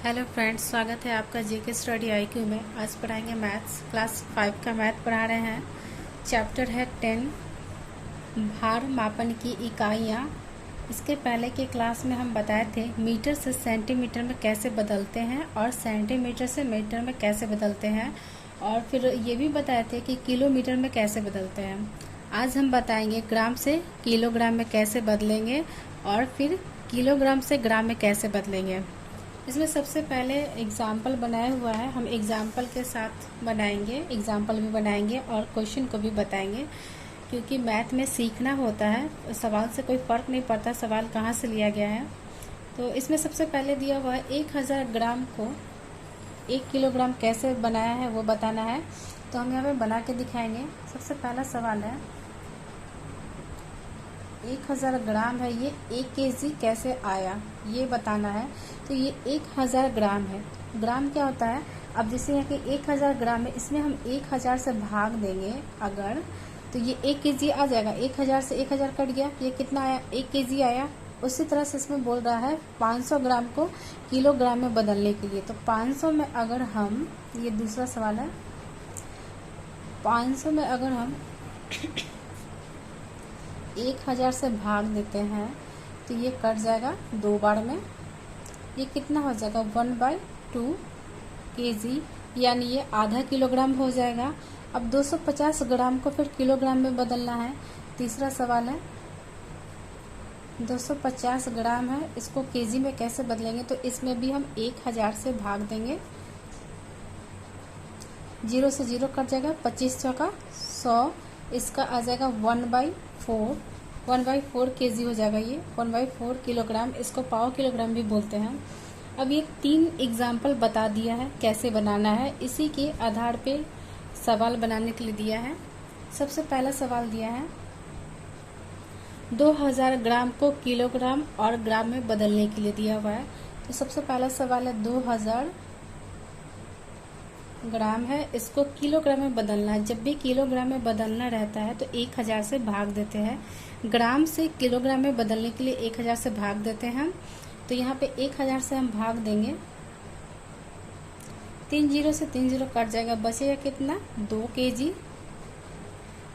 Hello friends, स्वागत है आपका जेके स्टडी आईक्यू में। आज पढ़ाएंगे मैथ्स। क्लास 5 का मैथ पढ़ा रहे हैं। चैप्टर है 10, भार मापन की इकाइयाँ। इसके पहले के क्लास में हम बताए थे मीटर से सेंटीमीटर में कैसे बदलते हैं और सेंटीमीटर से मीटर में कैसे बदलते हैं, और फिर ये भी बताए थे कि किलोमीटर में कैसे बदलते हैं। आज हम बताएंगे ग्राम से किलोग्राम में कैसे बदलेंगे और फिर किलोग्राम से ग्राम में कैसे बदलेंगे। इसमें सबसे पहले एग्जाम्पल बनाया हुआ है, हम एग्जाम्पल के साथ बनाएंगे, एग्जाम्पल भी बनाएंगे और क्वेश्चन को भी बताएंगे, क्योंकि मैथ में सीखना होता है। सवाल से कोई फ़र्क नहीं पड़ता सवाल कहाँ से लिया गया है। तो इसमें सबसे पहले दिया हुआ है 1000 ग्राम को 1 किलोग्राम कैसे बनाया है वो बताना है। तो हम यहाँ पे बना के दिखाएंगे। सबसे पहला सवाल है 1000 ग्राम है, ये 1 केजी कैसे आया ये बताना है। तो ये 1000 ग्राम है। ग्राम क्या होता है? अब जैसे यहाँ के 1000 ग्राम है, इसमें हम 1000 से भाग देंगे अगर, तो ये 1 केजी आ जाएगा। 1000 से 1000 कट गया, ये कितना आया? 1 केजी आया। उसी तरह से इसमें बोल रहा है 500 ग्राम को किलोग्राम में बदलने के लिए। तो 500 में अगर हम, ये दूसरा सवाल है, 500 में अगर हम 1000 से भाग देते हैं तो ये कट जाएगा 2 बार में। ये कितना हो जाएगा? 1/2 केजी, यानी ये आधा किलोग्राम हो जाएगा। अब 250 ग्राम को फिर किलोग्राम में बदलना है। तीसरा सवाल है 250 ग्राम है, इसको केजी में कैसे बदलेंगे? तो इसमें भी हम 1000 से भाग देंगे। 0 से 0 कट जाएगा, 25 चौका 100, इसका आ जाएगा 1/4। 1/4 केजी हो जाएगा। ये 1/4 किलोग्राम, इसको पाव किलोग्राम भी बोलते हैं। अब ये 3 एग्जाम्पल बता दिया है कैसे बनाना है, इसी के आधार पे सवाल बनाने के लिए दिया है। सबसे पहला सवाल दिया है 2000 ग्राम को किलोग्राम और ग्राम में बदलने के लिए दिया हुआ है। तो सबसे पहला सवाल है 2000 ग्राम है, इसको किलोग्राम में बदलना है। जब भी किलोग्राम में बदलना रहता है तो 1000 से भाग देते हैं। ग्राम से किलोग्राम में बदलने के लिए 1000 से भाग देते हैं। तो यहाँ पे 1000 से हम भाग देंगे, 3 0 से 3 0 कट जाएगा, बचेगा कितना? 2 केजी।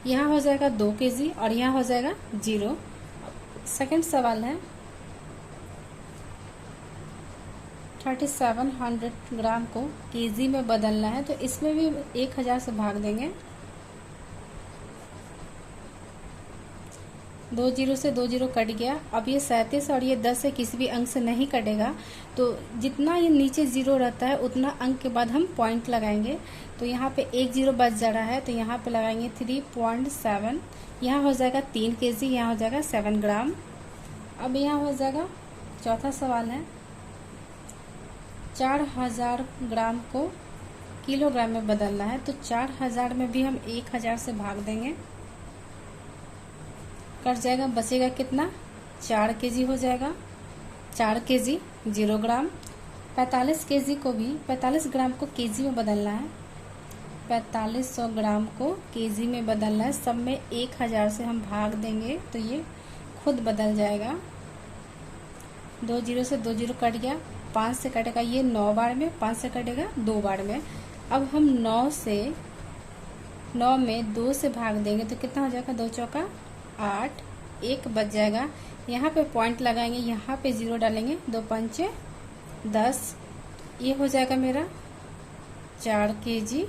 यहाँ हो जाएगा 2 केजी और यहाँ हो जाएगा 0। सेकंड सवाल है 3700 ग्राम को केजी में बदलना है। तो इसमें भी 1000 से भाग देंगे, 2 0 से 2 0 कट गया। अब ये 37 और ये 10 से किसी भी अंक से नहीं कटेगा, तो जितना ये नीचे 0 रहता है उतना अंक के बाद हम पॉइंट लगाएंगे। तो यहाँ पे 1 0 बच जा रहा है, तो यहाँ पे लगाएंगे 3.7। यहाँ हो जाएगा 3 केजी, यहाँ हो जाएगा 7 ग्राम। अब यहाँ हो जाएगा चौथा सवाल है 4000 ग्राम को किलोग्राम में बदलना है। तो 4000 में भी हम 1000 से भाग देंगे, कट जाएगा, बचेगा कितना? 4 केजी हो जाएगा। 4 केजी 0 ग्राम। 45 केजी को भी, 45 ग्राम को केजी में बदलना है। 4500 ग्राम को केजी में बदलना है। सब में 1000 से हम भाग देंगे तो ये खुद बदल जाएगा। 2 0 से 2 0 कट गया, 5 से कटेगा ये 9 बार में, 5 से कटेगा 2 बार में। अब हम 9 में 2 से भाग देंगे तो कितना हो जाएगा? 2 चौका 8, 1 बच जाएगा। यहाँ पे पॉइंट लगाएंगे, यहाँ पे 0 डालेंगे, 2 पंचे 10। ये हो जाएगा मेरा 4 केजी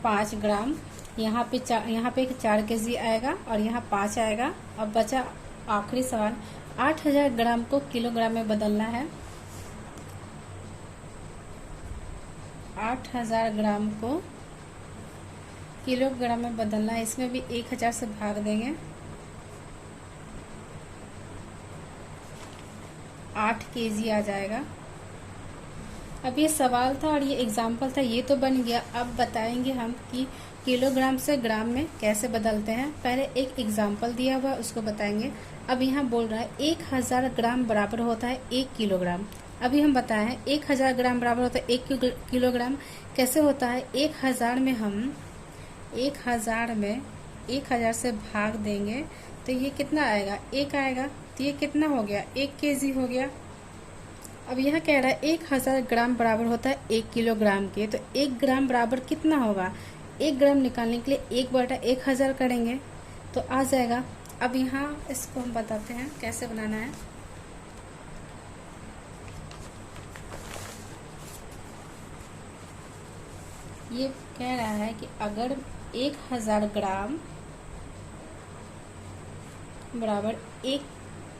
5 ग्राम। यहाँ पे 4 केजी आएगा और यहाँ 5 आएगा। अब बचा आखिरी सवाल 8000 ग्राम को किलोग्राम में बदलना है। 8000 ग्राम को किलोग्राम में बदलना है। इसमें भी 1000 से भाग देंगे, 8 केजी आ जाएगा। अब ये सवाल था और ये एग्जाम्पल था, ये तो बन गया। अब बताएंगे हम कि किलोग्राम से ग्राम में कैसे बदलते हैं। पहले एक एग्जाम्पल दिया हुआ है, उसको बताएंगे। अब यहाँ बोल रहा है 1000 ग्राम बराबर होता है 1 किलोग्राम। अभी हम बताए हैं 1000 ग्राम बराबर होता है 1 किलोग्राम। कैसे होता है? 1000 में हम 1000 से भाग देंगे तो ये कितना आएगा? 1 आएगा। तो ये कितना हो गया? 1 केजी हो गया। अब यह कह रहा है 1000 ग्राम बराबर होता है 1 किलोग्राम के, तो 1 ग्राम बराबर कितना होगा? 1 ग्राम निकालने के लिए 1/1000 करेंगे तो आ जाएगा। अब यहाँ इसको हम बताते हैं कैसे बनाना है। ये कह रहा है कि अगर 1000 ग्राम बराबर 1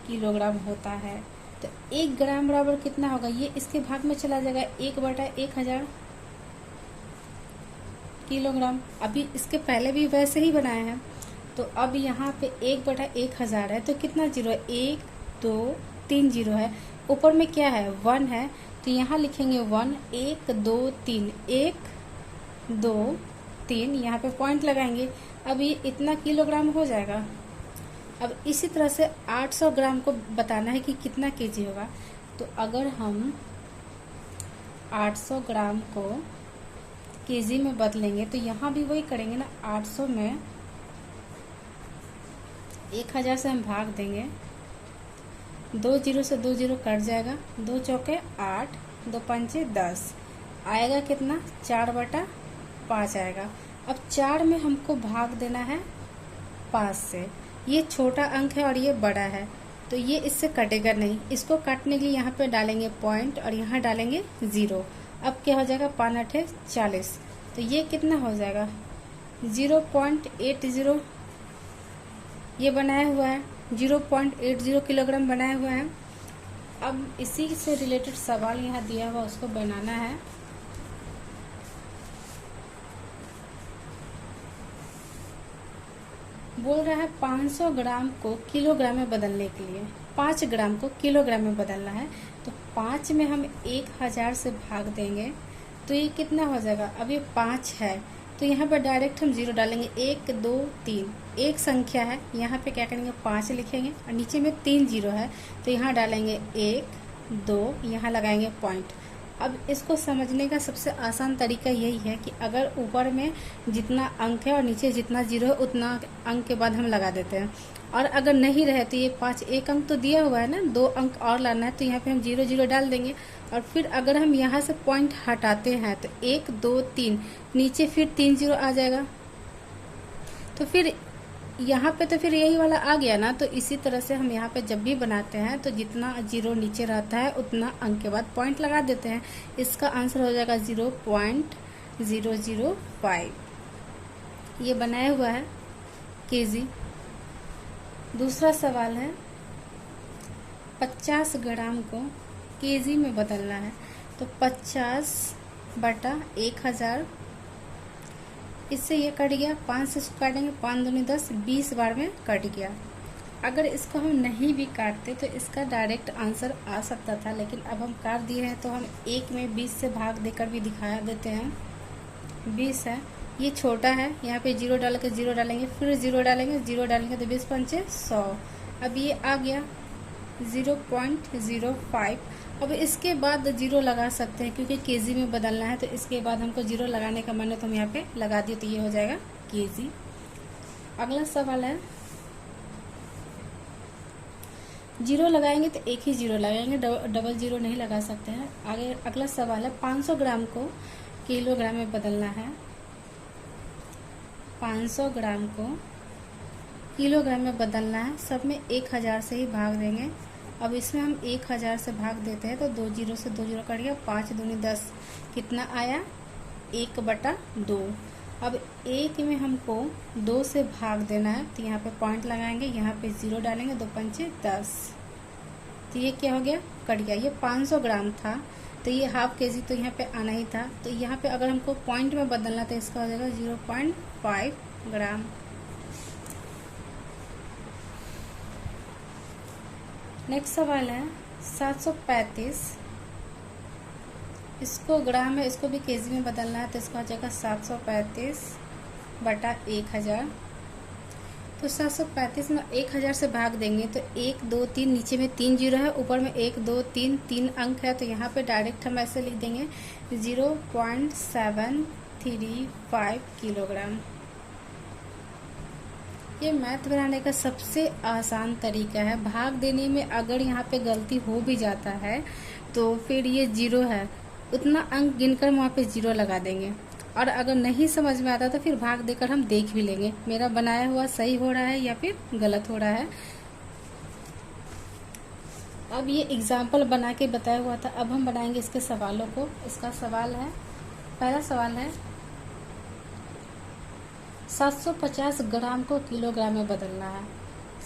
किलोग्राम होता है तो 1 ग्राम बराबर कितना होगा? ये इसके भाग में चला जाएगा 1/1000 किलोग्राम। अभी इसके पहले भी वैसे ही बनाए हैं। तो अब यहाँ पे 1/1000 है तो कितना जीरो है? 1 2 3 जीरो है। ऊपर में क्या है? 1 है, तो यहाँ लिखेंगे 1 1 2 3 1 2 3, यहाँ पे पॉइंट लगाएंगे। अब ये इतना किलोग्राम हो जाएगा। अब इसी तरह से 800 ग्राम को बताना है कि कितना केजी होगा। तो अगर हम 800 ग्राम को केजी में बदलेंगे तो यहाँ भी वही करेंगे ना। 800 में 1000 से हम भाग देंगे, 2 जीरो से 2 जीरो कट जाएगा, 2 चौके 8 2 पंचे 10, आएगा कितना? 4/5 आएगा। अब 4 में हमको भाग देना है 5 से। ये छोटा अंक है और ये बड़ा है, तो ये इससे कटेगा नहीं। इसको काटने के लिए यहाँ पे डालेंगे पॉइंट और यहाँ डालेंगे 0। अब क्या हो जाएगा? 5 8 40, तो ये कितना हो जाएगा? 0.80 ये बनाया हुआ है, 0.80 किलोग्राम बनाया हुआ है। अब इसी से रिलेटेड सवाल यहाँ दिया हुआ उसको बनाना है। बोल रहा है 500 ग्राम को किलोग्राम में बदलने के लिए 5 ग्राम को किलोग्राम में बदलना है। तो 5 में हम 1000 से भाग देंगे तो ये कितना हो जाएगा? अब ये 5 है तो यहाँ पर डायरेक्ट हम 0 डालेंगे। 1 2 3 एक संख्या है, यहाँ पे क्या करेंगे? 5 लिखेंगे और नीचे में 3 जीरो है तो यहाँ डालेंगे 1 2, यहाँ लगाएंगे पॉइंट। अब इसको समझने का सबसे आसान तरीका यही है कि अगर ऊपर में जितना अंक है और नीचे जितना जीरो है उतना अंक के बाद हम लगा देते हैं। और अगर नहीं रहे तो ये 5 एक अंक तो दिया हुआ है ना, 2 अंक और लाना है तो यहाँ पे हम 0 0 डाल देंगे। और फिर अगर हम यहाँ से पॉइंट हटाते हैं तो 1 2 3 नीचे फिर 3 जीरो आ जाएगा। तो फिर यहाँ पे तो फिर यही वाला आ गया ना। तो इसी तरह से हम यहाँ पे जब भी बनाते हैं तो जितना जीरो नीचे रहता है उतना अंक के बाद पॉइंट लगा देते हैं। इसका आंसर हो जाएगा 0.005। ये बनाया हुआ है केजी। दूसरा सवाल है 50 ग्राम को केजी में बदलना है। तो 50/1000, इससे ये कट गया, 5 से काटेंगे, 5 दूनी 10, 20 बार में कट गया। अगर इसको हम नहीं भी काटते तो इसका डायरेक्ट आंसर आ सकता था, लेकिन अब हम काट दिए हैं तो हम 1 में 20 से भाग देकर भी दिखा देते हैं। 20 है, ये छोटा है, यहाँ पे 0 डाल के 0 डालेंगे, फिर 0 डालेंगे, 0 डालेंगे तो 20 पंचे 100। अब ये आ गया 0.05। अब इसके बाद 0 लगा सकते हैं क्योंकि केजी में बदलना है, तो इसके बाद हमको 0 लगाने का मन है तो हम यहाँ पे लगा दिए तो ये हो जाएगा केजी। अगला सवाल है 0 लगाएंगे तो एक ही 0 लगाएंगे, डबल 0 नहीं लगा सकते हैं। आगे अगला सवाल है 500 ग्राम को किलोग्राम में बदलना है। 500 ग्राम को किलोग्राम में बदलना है। सब में 1000 से ही भाग देंगे। अब इसमें हम 1000 से भाग देते हैं तो 2 जीरो से 2 जीरो कट गया, 5 दूनी 10, कितना आया? 1/2। अब 1 में हमको 2 से भाग देना है तो यहाँ पे पॉइंट लगाएंगे, यहाँ पे 0 डालेंगे, 2 पंचे 10, तो ये क्या हो गया? कट गया। ये 500 ग्राम था तो ये हाफ केजी तो यहाँ पे आना ही था। तो यहाँ पे अगर हमको पॉइंट में बदलना तो इसका हो जाएगा 0.5 ग्राम। नेक्स्ट सवाल है 735, इसको ग्राम में, इसको भी केजी में बदलना है तो इसका हो जाएगा 735/1000। तो 735 में 1000 से भाग देंगे तो 1 2 3, नीचे में 3 जीरो है, ऊपर में 1 2 3 3 अंक है तो यहाँ पे डायरेक्ट हम ऐसे लिख देंगे 0.735 किलोग्राम। ये मैथ बनाने का सबसे आसान तरीका है। भाग देने में अगर यहाँ पे गलती हो भी जाता है तो फिर ये 0 है, उतना अंक गिनकर वहाँ पे 0 लगा देंगे। और अगर नहीं समझ में आता तो फिर भाग देकर हम देख भी लेंगे मेरा बनाया हुआ सही हो रहा है या फिर गलत हो रहा है। अब ये एग्जाम्पल बना के बताया हुआ था, अब हम बनाएंगे इसके सवालों को। इसका सवाल है, पहला सवाल है 750 ग्राम को किलोग्राम में बदलना है।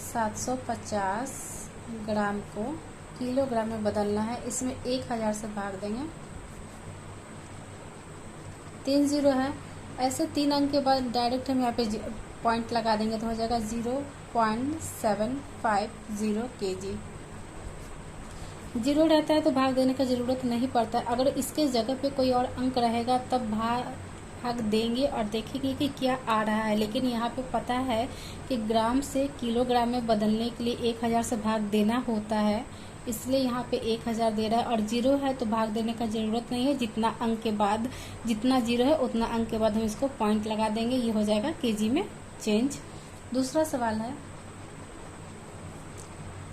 750 ग्राम को किलोग्राम में बदलना है, इसमें 1000 से भाग देंगे। 3 0 है, ऐसे 3 अंक के बाद डायरेक्ट हम यहाँ पे पॉइंट लगा देंगे तो हो जाएगा 0.750 kg। 0 रहता है तो भाग देने का ज़रूरत नहीं पड़ता। अगर इसके जगह पे कोई और अंक रहेगा तब भाग देंगे और देखेंगे कि क्या आ रहा है। लेकिन यहाँ पे पता है कि ग्राम से किलोग्राम में बदलने के लिए 1000 से भाग देना होता है, इसलिए यहाँ पे 1000 दे रहा है। और 0 है तो भाग देने का ज़रूरत नहीं है, जितना अंक के बाद जितना 0 है उतना अंक के बाद हम इसको पॉइंट लगा देंगे, ये हो जाएगा केजी में चेंज। दूसरा सवाल है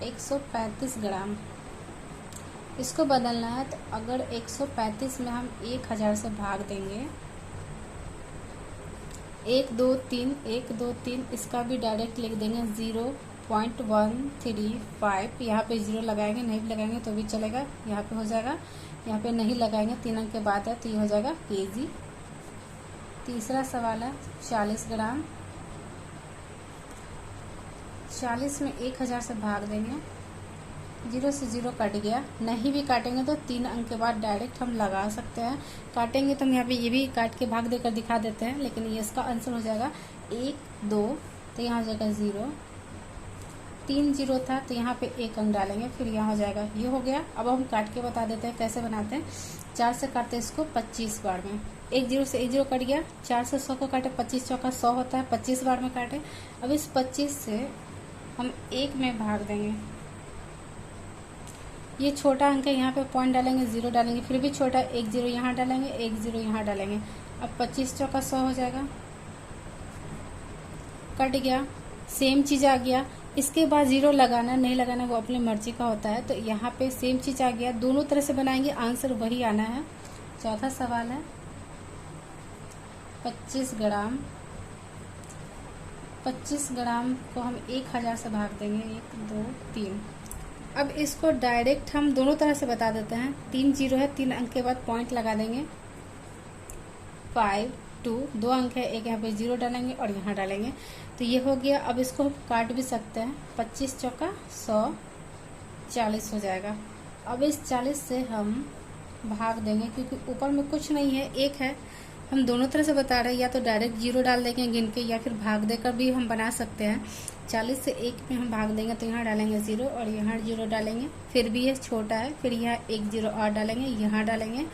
135 ग्राम, इसको बदलना है। तो अगर 135 में हम 1000 से भाग देंगे, 1 2 3 1 2 3, इसका भी डायरेक्ट लिख देंगे 0.135। यहाँ पे 0 लगाएंगे, नहीं भी लगाएंगे तो भी चलेगा, यहाँ पे हो जाएगा। यहाँ पे नहीं लगाएंगे, 3 अंक के बाद है तो ये हो जाएगा केजी। तीसरा सवाल है 40 ग्राम, 40 में 1000 से भाग देंगे, 0 से 0 कट गया। नहीं भी काटेंगे तो 3 अंक के बाद डायरेक्ट हम लगा सकते हैं। काटेंगे तो हम यहाँ पे ये भी काट के भाग देकर दिखा देते हैं, लेकिन ये इसका आंसर हो जाएगा 1 2, तो यहाँ हो जाएगा 0। 3 0 था तो यहाँ पे 1 अंक डालेंगे, फिर यहाँ हो जाएगा, ये हो गया। अब हम काट के बता देते हैं कैसे बनाते हैं। 4 से काटते हैं इसको 25 बार में, 1 0 से 1 0 कट गया। 4 से 100 को काटे, 25 चौका 100 होता है, 25 बार में काटे। अब इस 25 से हम 1 में भाग देंगे, ये छोटा अंक है, यहाँ पे पॉइंट डालेंगे, 0 डालेंगे, फिर भी छोटा 1 0 यहाँ डालेंगे, 1 0 यहाँ डालेंगे। अब 25 चौका 100 हो जाएगा, कट गया। सेम चीज़ आ गया, इसके बाद 0 लगाना नहीं लगाना वो अपनी मर्जी का होता है। तो यहाँ पे सेम चीज़ आ गया, दोनों तरह से बनाएंगे, आंसर वही आना है। चौथा सवाल है 25 ग्राम, 25 ग्राम को हम 1000 से भाग देंगे, 1 2 3। अब इसको डायरेक्ट हम दोनों तरह से बता देते हैं। 3 0 है, 3 अंक के बाद पॉइंट लगा देंगे, 5 2, 2 अंक है, एक यहाँ पे 0 डालेंगे और यहाँ डालेंगे, तो ये हो गया। अब इसको हम काट भी सकते हैं, 25 चौका 100, 40 हो जाएगा। अब इस 40 से हम भाग देंगे, क्योंकि ऊपर में कुछ नहीं है, 1 है। हम दोनों तरह से बता रहे हैं, या तो डायरेक्ट 0 डाल देंगे गिन के, या फिर भाग देकर भी हम बना सकते हैं। 40 से 1 में हम भाग देंगे तो यहाँ डालेंगे 0 और यहाँ 0 डालेंगे, फिर भी ये छोटा है, फिर यहाँ 1 0 और डालेंगे, यहाँ डालेंगे।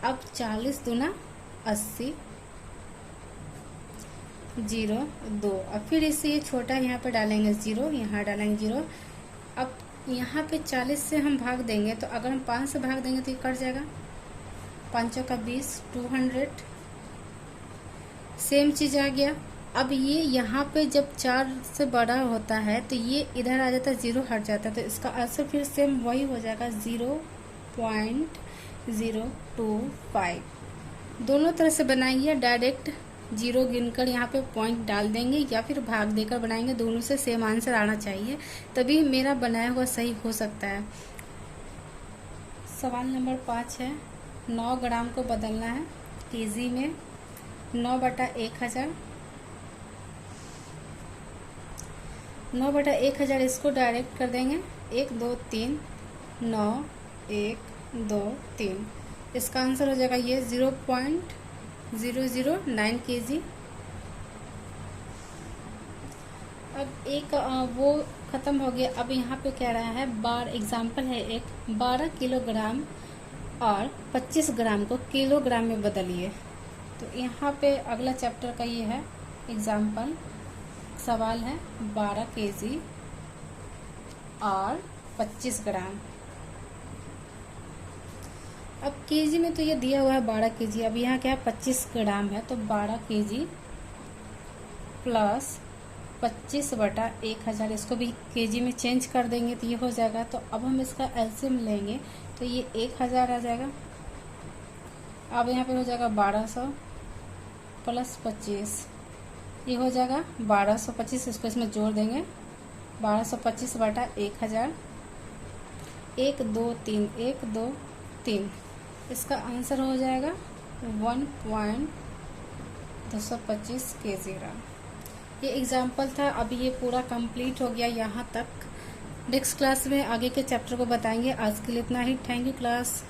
अब 40 दूना 80, 0 2, अब फिर इससे ये छोटा यहाँ पे डालेंगे 0, यहाँ डालेंगे 0। अब यहाँ पे 40 से हम भाग देंगे, तो अगर हम 5 से भाग देंगे तो ये कट जाएगा, 5 का 20, 200। सेम चीज़ आ गया। अब ये यहाँ पे जब 4 से बड़ा होता है तो ये इधर आ जाता है, 0 हट जाता है, तो इसका आंसर फिर सेम वही हो जाएगा, 0.025। दोनों तरह से बनाएंगे, डायरेक्ट 0 गिनकर यहाँ पे पॉइंट डाल देंगे, या फिर भाग देकर बनाएंगे। दोनों से सेम आंसर आना चाहिए, तभी मेरा बनाया हुआ सही हो सकता है। सवाल नंबर 5 है 9 ग्राम को बदलना है केजी में। 9/1000, 9/1000 इसको डायरेक्ट कर देंगे, 1 2 3 9 1 2 3। इसका आंसर हो जाएगा ये 0.009 kg। अब एक वो ख़त्म हो गया। अब यहाँ पे कह रहा है एग्जाम्पल है एक, 12 किलोग्राम और 25 ग्राम को किलोग्राम में बदलिए। तो यहाँ पे अगला चैप्टर का ये है एग्जाम्पल। सवाल है 12 kg और 25 ग्राम। अब केजी में तो ये दिया हुआ है 12 kg, अब यहाँ क्या है 25 ग्राम है, तो 12 kg प्लस 25/1000, इसको भी केजी में चेंज कर देंगे तो ये हो जाएगा। तो अब हम इसका एलसीएम लेंगे तो ये 1000 आ जाएगा। अब यहाँ पे हो जाएगा 1200 प्लस 25, ये हो जाएगा 1225। इसको इसमें जोड़ देंगे, 1225 बटा 1000, 1 2 3, 1 2 3। इसका आंसर हो जाएगा 1.225 kg। ये एग्जाम्पल था। अभी ये पूरा कंप्लीट हो गया यहाँ तक। नेक्स्ट क्लास में आगे के चैप्टर को बताएंगे। आज के लिए इतना ही। Thank you class.